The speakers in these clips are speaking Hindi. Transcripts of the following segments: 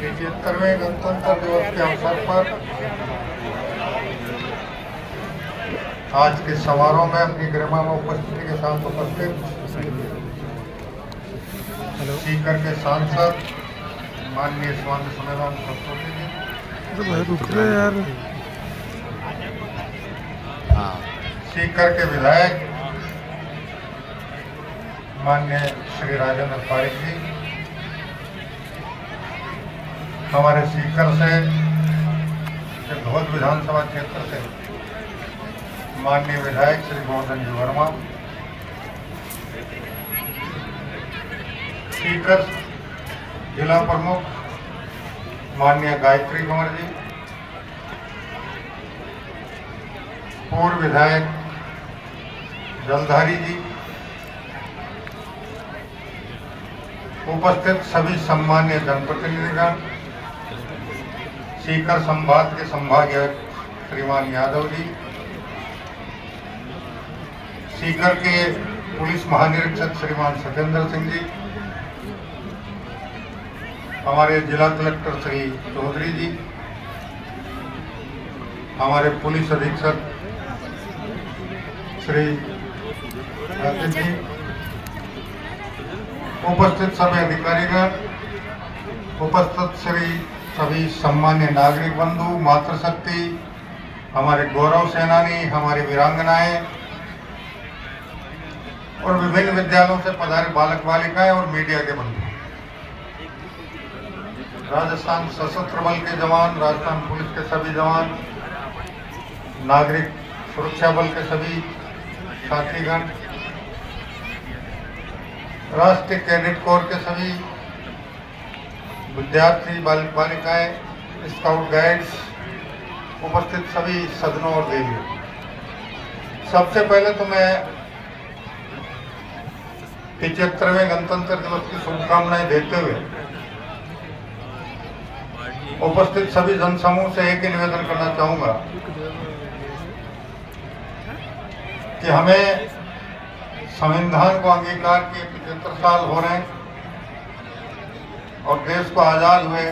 75वें गणतंत्र दिवस के अवसर पर आज के समारोह में अपनी गरिमा में उपस्थिति के साथ उपस्थित सीकर के सांसद माननीय स्वामी सुमेधान सरस्वती जी, सीकर के विधायक माननीय श्री राजेंद्र पारिक जी, हमारे सीकर से धौद विधानसभा क्षेत्र से माननीय विधायक श्री गोवर्धन जी वर्मा, सीकर जिला प्रमुख माननीय गायत्री कुंवर जी, पूर्व विधायक जलधारी जी, उपस्थित सभी सम्मान्य जनप्रतिनिधिगण, सीकर संभाग के संभागीय श्रीमान यादव जी, सीकर के पुलिस महानिरीक्षक श्रीमान सत्येंद्र सिंह जी, हमारे जिला कलेक्टर श्री चौधरी जी, हमारे पुलिस अधीक्षक श्री राकेश जी, उपस्थित सभी अधिकारीगण, उपस्थित सभी सम्मान्य नागरिक बंधु, मातृशक्ति, हमारे गौरव सेनानी, हमारी वीरांगनाएं और विभिन्न विद्यालयों से पधारे बालक बालिकाएं और मीडिया के बंधु, राजस्थान सशस्त्र बल के जवान, राजस्थान पुलिस के सभी जवान, नागरिक सुरक्षा बल के सभी साथीगण, राष्ट्रीय कैडेट कोर के सभी विद्यार्थी, बालक बालिकाएं, स्काउट गाइड्स, उपस्थित सभी सदनों और देवियों, सबसे पहले तो मैं 75वें गणतंत्र दिवस की शुभकामनाएं देते हुए उपस्थित सभी जनसमूह से एक ही निवेदन करना चाहूंगा कि हमें संविधान को अंगीकार किए 75 साल हो रहे हैं और देश को आजाद हुए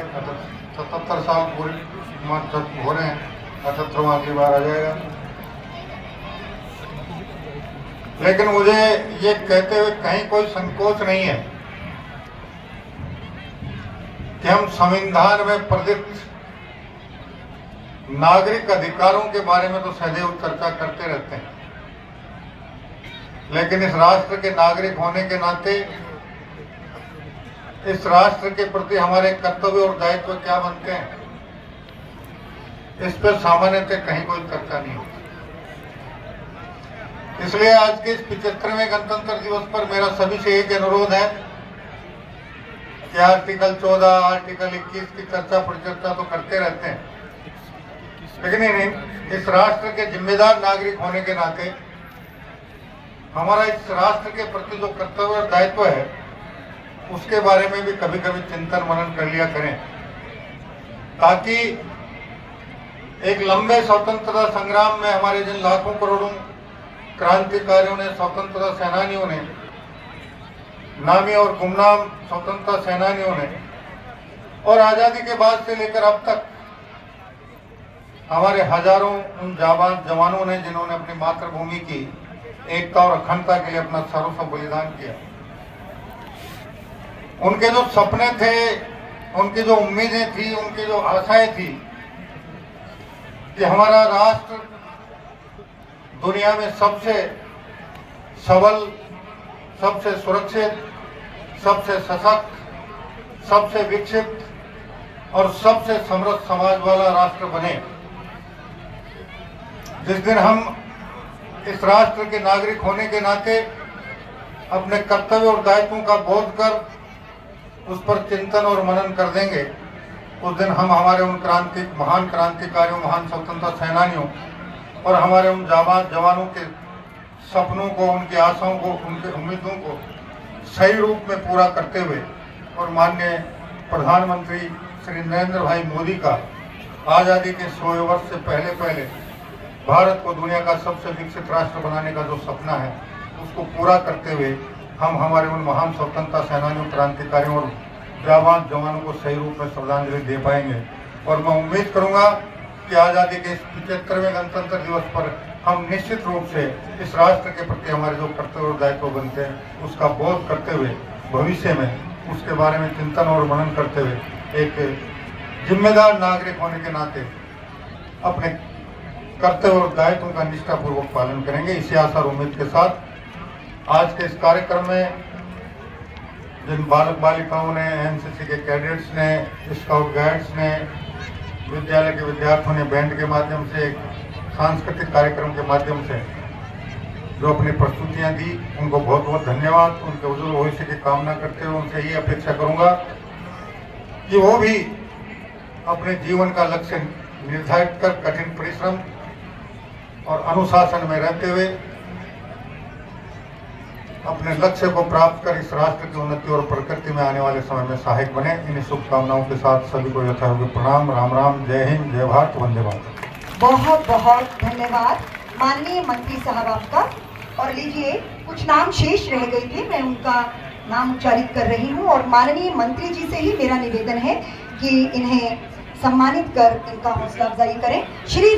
77 साल पूरे हो रहे हैं, 78वां अगली बार आ जाएगा। लेकिन मुझे ये कहते हुए कहीं कोई संकोच नहीं है कि हम संविधान में प्रदत्त नागरिक अधिकारों के बारे में तो सदैव चर्चा करते रहते हैं, लेकिन इस राष्ट्र के नागरिक होने के नाते इस राष्ट्र के प्रति हमारे कर्तव्य और दायित्व क्या बनते हैं, इस पर सामान्यतः कहीं कोई चर्चा नहीं होती। इसलिए आज के इस 75वें गणतंत्र दिवस पर मेरा सभी से एक अनुरोध है कि आर्टिकल 14, आर्टिकल 21 की चर्चा परिचर्चा तो करते रहते हैं, लेकिन नहीं, इस राष्ट्र के जिम्मेदार नागरिक होने के नाते हमारा इस राष्ट्र के प्रति जो कर्तव्य और दायित्व है उसके बारे में भी कभी कभी चिंतन मनन कर लिया करें, ताकि एक लंबे स्वतंत्रता संग्राम में हमारे जिन लाखों करोड़ों क्रांतिकारियों ने, स्वतंत्रता सेनानियों ने, नामी और गुमनाम स्वतंत्रता सेनानियों ने और आजादी के बाद से लेकर अब तक हमारे हजारों उन जवानों ने जिन्होंने अपनी मातृभूमि की एकता और अखंडता के लिए अपना सर्वस्व बलिदान किया, उनके जो सपने थे, उनकी जो उम्मीदें थी, उनकी जो आशाएं थी कि हमारा राष्ट्र दुनिया में सबसे सबल, सबसे सुरक्षित, सबसे सशक्त, सबसे विकसित और सबसे समृद्ध समाज वाला राष्ट्र बने। जिस दिन हम इस राष्ट्र के नागरिक होने के नाते अपने कर्तव्य और दायित्वों का बोध कर उस पर चिंतन और मनन कर देंगे, उस दिन हम हमारे उन महान क्रांतिकारियों, महान स्वतंत्रता सेनानियों और हमारे उन जवानों के सपनों को, उनकी आशाओं को, उनकी उम्मीदों को सही रूप में पूरा करते हुए और माननीय प्रधानमंत्री श्री नरेंद्र भाई मोदी का आज़ादी के 100 वर्ष से पहले भारत को दुनिया का सबसे विकसित राष्ट्र बनाने का जो सपना है उसको पूरा करते हुए हम हमारे उन महान स्वतंत्रता सेनानियों, क्रांतिकारियों और जाबाज जवानों को सही रूप में श्रद्धांजलि दे पाएंगे। और मैं उम्मीद करूंगा कि आज़ादी के इस 75वें गणतंत्र दिवस पर हम निश्चित रूप से इस राष्ट्र के प्रति हमारे जो कर्तव्य और दायित्व बनते हैं उसका बोध करते हुए भविष्य में उसके बारे में चिंतन और मनन करते हुए एक जिम्मेदार नागरिक होने के नाते अपने कर्तव्य और दायित्वों का निष्ठापूर्वक पालन करेंगे। इसी आशा और उम्मीद के साथ आज के इस कार्यक्रम में जिन बालक बालिकाओं ने, एनसीसी के कैडेट्स ने, स्काउट गाइड्स ने, विद्यालय के विद्यार्थियों ने बैंड के माध्यम से, सांस्कृतिक कार्यक्रम के माध्यम से जो अपनी प्रस्तुतियां दी, उनको बहुत बहुत धन्यवाद। उनके उज्जवल भविष्य की कामना करते हुए उनसे ये अपेक्षा करूंगा कि वो भी अपने जीवन का लक्ष्य निर्धारित कर कठिन परिश्रम और अनुशासन में रहते हुए अपने लक्ष्य को प्राप्त कर इस राष्ट्र की उन्नति और प्रकृति में आने वाले समय में सहायक बने। इन शुभकामनाओं के साथ सभी को यथायोग्य प्रणाम। राम राम, जय हिंद, जय भारत, वंदे मातरम। बहुत बहुत धन्यवाद माननीय मंत्री साहब आपका। और लीजिए, कुछ नाम शेष रह गए थे, मैं उनका नाम उच्चारित कर रही हूँ और माननीय मंत्री जी से ही मेरा निवेदन है कि इन्हें सम्मानित कर इनका हौसला अफजाई करें। श्री